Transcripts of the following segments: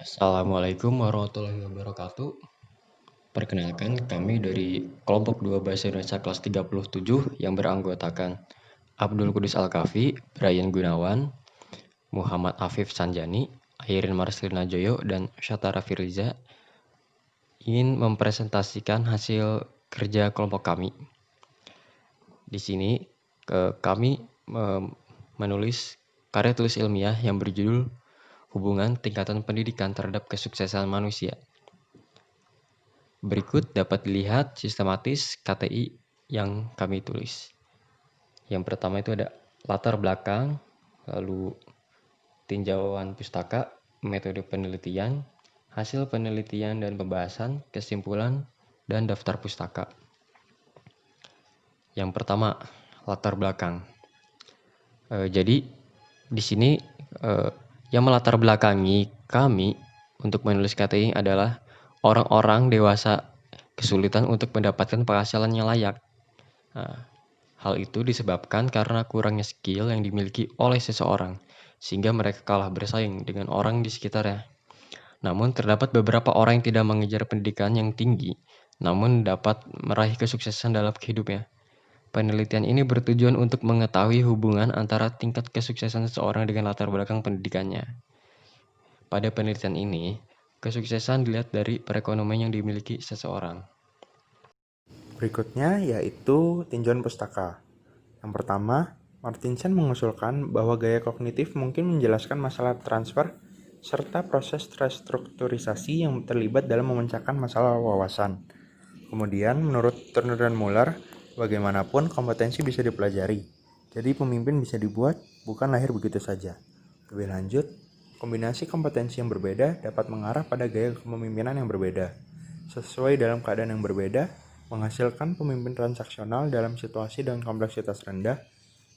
Assalamualaikum warahmatullahi wabarakatuh. Perkenalkan, kami dari kelompok 2 Bahasa Indonesia kelas 37 yang beranggotakan Abdul Kudus Al-Kafi, Brian Gunawan, Muhammad Afif Sanjani, Airin Marslina Joyo, dan Syatara Firliza ingin mempresentasikan hasil kerja kelompok kami. Di sini kami menulis karya tulis ilmiah yang berjudul Hubungan Tingkatan Pendidikan Terhadap Kesuksesan Manusia. Berikut dapat dilihat sistematis KTI yang kami tulis. Yang pertama itu ada latar belakang, lalu tinjauan pustaka, metode penelitian, hasil penelitian dan pembahasan, kesimpulan, dan daftar pustaka. Yang pertama, latar belakang. Jadi di sini yang melatar belakangi kami untuk menulis KTI adalah orang-orang dewasa kesulitan untuk mendapatkan penghasilan yang layak. Hal itu disebabkan karena kurangnya skill yang dimiliki oleh seseorang, sehingga mereka kalah bersaing dengan orang di sekitarnya. Namun terdapat beberapa orang yang tidak mengejar pendidikan yang tinggi, namun dapat meraih kesuksesan dalam hidupnya. Penelitian ini bertujuan untuk mengetahui hubungan antara tingkat kesuksesan seseorang dengan latar belakang pendidikannya. Pada penelitian ini, kesuksesan dilihat dari perekonomian yang dimiliki seseorang. Berikutnya yaitu tinjauan pustaka. Yang pertama, Martinson mengusulkan bahwa gaya kognitif mungkin menjelaskan masalah transfer serta proses restrukturisasi yang terlibat dalam memecahkan masalah wawasan. Kemudian, menurut Turner dan Muller, bagaimanapun kompetensi bisa dipelajari. Jadi pemimpin bisa dibuat, bukan lahir begitu saja. Lebih lanjut, kombinasi kompetensi yang berbeda dapat mengarah pada gaya kepemimpinan yang berbeda. Sesuai dalam keadaan yang berbeda, menghasilkan pemimpin transaksional dalam situasi dengan kompleksitas rendah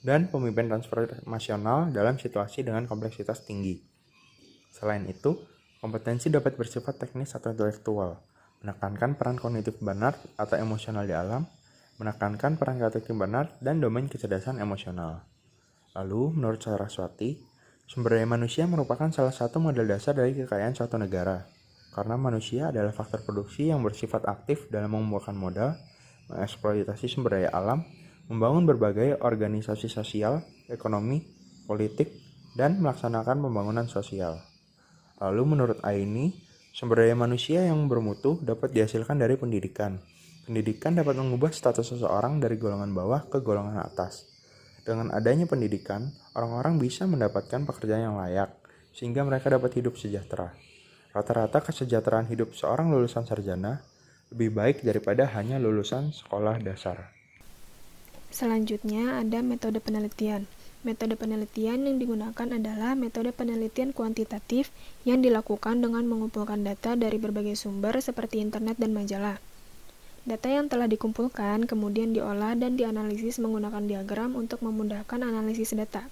dan pemimpin transformasional dalam situasi dengan kompleksitas tinggi. Selain itu, kompetensi dapat bersifat teknis atau intelektual, menekankan peran kognitif Barnard atau emosional di alam, menekankan peran kognitif Barnard dan domain kecerdasan emosional. Lalu, menurut Saraswati, sumber daya manusia merupakan salah satu modal dasar dari kekayaan suatu negara, karena manusia adalah faktor produksi yang bersifat aktif dalam mengumpulkan modal, mengeksploitasi sumber daya alam, membangun berbagai organisasi sosial, ekonomi, politik, dan melaksanakan pembangunan sosial. Lalu menurut Aini, sumber daya manusia yang bermutu dapat dihasilkan dari pendidikan. Pendidikan dapat mengubah status seseorang dari golongan bawah ke golongan atas. Dengan adanya pendidikan, orang-orang bisa mendapatkan pekerjaan yang layak, sehingga mereka dapat hidup sejahtera. Rata-rata kesejahteraan hidup seorang lulusan sarjana lebih baik daripada hanya lulusan sekolah dasar. Selanjutnya ada metode penelitian. Metode penelitian yang digunakan adalah metode penelitian kuantitatif yang dilakukan dengan mengumpulkan data dari berbagai sumber seperti internet dan majalah. Data yang telah dikumpulkan kemudian diolah dan dianalisis menggunakan diagram untuk memudahkan analisis data.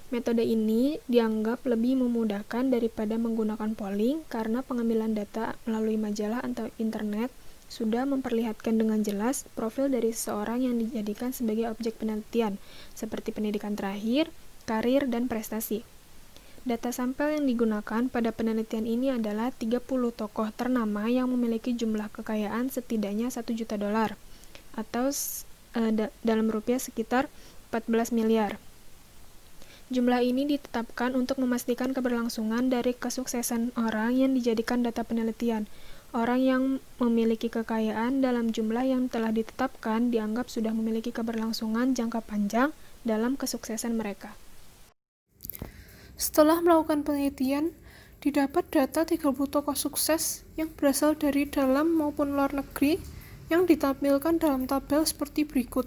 Metode ini dianggap lebih memudahkan daripada menggunakan polling karena pengambilan data melalui majalah atau internet sudah memperlihatkan dengan jelas profil dari seseorang yang dijadikan sebagai objek penelitian, seperti pendidikan terakhir, karir, dan prestasi. Data sampel yang digunakan pada penelitian ini adalah 30 tokoh ternama yang memiliki jumlah kekayaan setidaknya 1 juta dolar, atau dalam rupiah sekitar 14 miliar. Jumlah ini ditetapkan untuk memastikan keberlangsungan dari kesuksesan orang yang dijadikan data penelitian. Orang yang memiliki kekayaan dalam jumlah yang telah ditetapkan dianggap sudah memiliki keberlangsungan jangka panjang dalam kesuksesan mereka. Setelah melakukan penelitian, didapat data 30 tokoh sukses yang berasal dari dalam maupun luar negeri yang ditampilkan dalam tabel seperti berikut.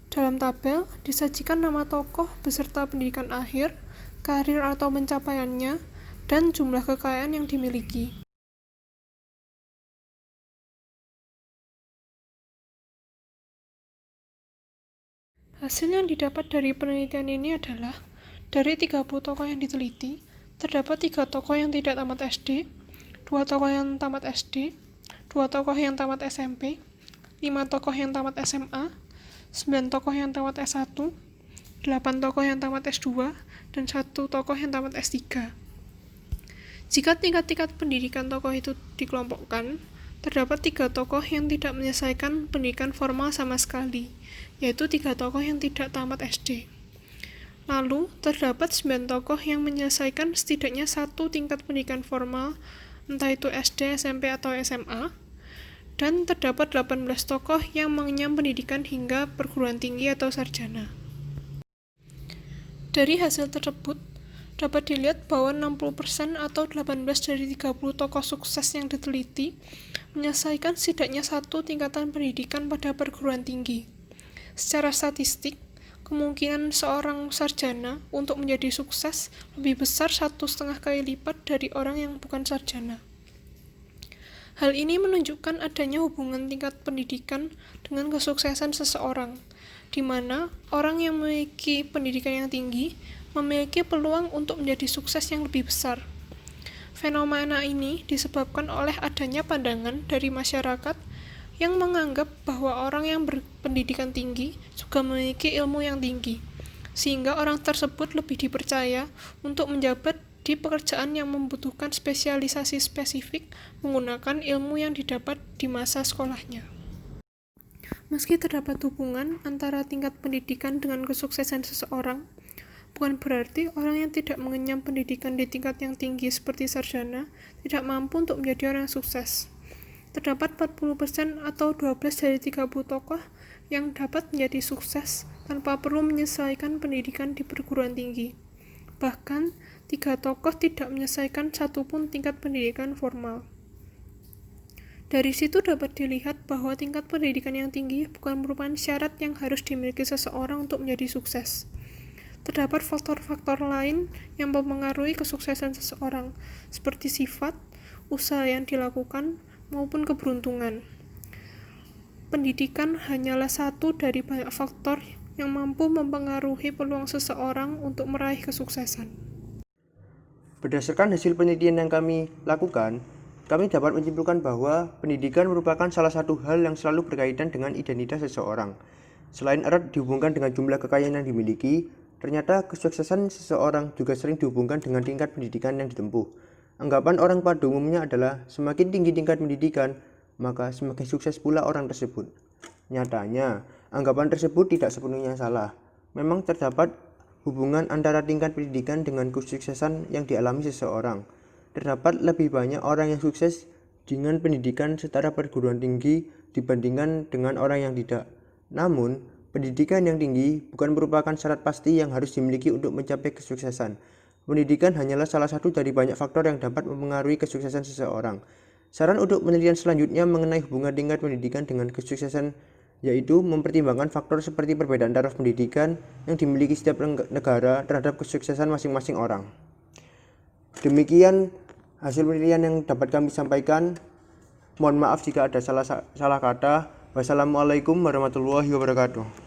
Dalam tabel, disajikan nama tokoh beserta pendidikan akhir, karir atau pencapaiannya, dan jumlah kekayaan yang dimiliki. Hasil yang didapat dari penelitian ini adalah dari 30 tokoh yang diteliti, terdapat 3 tokoh yang tidak tamat SD, 2 tokoh yang tamat SD, 2 tokoh yang tamat SMP, 5 tokoh yang tamat SMA, 9 tokoh yang tamat S1, 8 tokoh yang tamat S2, dan 1 tokoh yang tamat S3. Jika tingkat-tingkat pendidikan tokoh itu dikelompokkan, terdapat 3 tokoh yang tidak menyelesaikan pendidikan formal sama sekali, yaitu 3 tokoh yang tidak tamat SD. Lalu, terdapat 9 tokoh yang menyelesaikan setidaknya 1 tingkat pendidikan formal, entah itu SD, SMP, atau SMA, dan terdapat 18 tokoh yang mengenyam pendidikan hingga perguruan tinggi atau sarjana. Dari hasil tersebut, dapat dilihat bahwa 60% atau 18 dari 30 tokoh sukses yang diteliti menyelesaikan setidaknya 1 tingkatan pendidikan pada perguruan tinggi. Secara statistik, kemungkinan seorang sarjana untuk menjadi sukses lebih besar 1,5 kali lipat dari orang yang bukan sarjana. Hal ini menunjukkan adanya hubungan tingkat pendidikan dengan kesuksesan seseorang, di mana orang yang memiliki pendidikan yang tinggi memiliki peluang untuk menjadi sukses yang lebih besar. Fenomena ini disebabkan oleh adanya pandangan dari masyarakat yang menganggap bahwa orang yang berpendidikan tinggi juga memiliki ilmu yang tinggi, sehingga orang tersebut lebih dipercaya untuk menjabat di pekerjaan yang membutuhkan spesialisasi spesifik menggunakan ilmu yang didapat di masa sekolahnya. Meski terdapat hubungan antara tingkat pendidikan dengan kesuksesan seseorang, bukan berarti orang yang tidak mengenyam pendidikan di tingkat yang tinggi seperti sarjana tidak mampu untuk menjadi orang yang sukses. Terdapat 40% atau 12 dari 30 tokoh yang dapat menjadi sukses tanpa perlu menyelesaikan pendidikan di perguruan tinggi. Bahkan, 3 tokoh tidak menyelesaikan satupun tingkat pendidikan formal. Dari situ dapat dilihat bahwa tingkat pendidikan yang tinggi bukan merupakan syarat yang harus dimiliki seseorang untuk menjadi sukses. Terdapat faktor-faktor lain yang mempengaruhi kesuksesan seseorang, seperti sifat, usaha yang dilakukan, maupun keberuntungan. Pendidikan hanyalah satu dari banyak faktor yang mampu mempengaruhi peluang seseorang untuk meraih kesuksesan. Berdasarkan hasil penelitian yang kami lakukan, kami dapat menyimpulkan bahwa pendidikan merupakan salah satu hal yang selalu berkaitan dengan identitas seseorang. Selain erat dihubungkan dengan jumlah kekayaan yang dimiliki, ternyata kesuksesan seseorang juga sering dihubungkan dengan tingkat pendidikan yang ditempuh. Anggapan orang pada umumnya adalah semakin tinggi tingkat pendidikan, maka semakin sukses pula orang tersebut. Nyatanya, anggapan tersebut tidak sepenuhnya salah. Memang terdapat hubungan antara tingkat pendidikan dengan kesuksesan yang dialami seseorang. Terdapat lebih banyak orang yang sukses dengan pendidikan setara perguruan tinggi dibandingkan dengan orang yang tidak. Namun, pendidikan yang tinggi bukan merupakan syarat pasti yang harus dimiliki untuk mencapai kesuksesan. Pendidikan hanyalah salah satu dari banyak faktor yang dapat mempengaruhi kesuksesan seseorang. Saran untuk penelitian selanjutnya mengenai hubungan tingkat pendidikan dengan kesuksesan yaitu mempertimbangkan faktor seperti perbedaan taraf pendidikan yang dimiliki setiap negara terhadap kesuksesan masing-masing orang. Demikian hasil penelitian yang dapat kami sampaikan. Mohon maaf jika ada salah kata. Wassalamualaikum warahmatullahi wabarakatuh.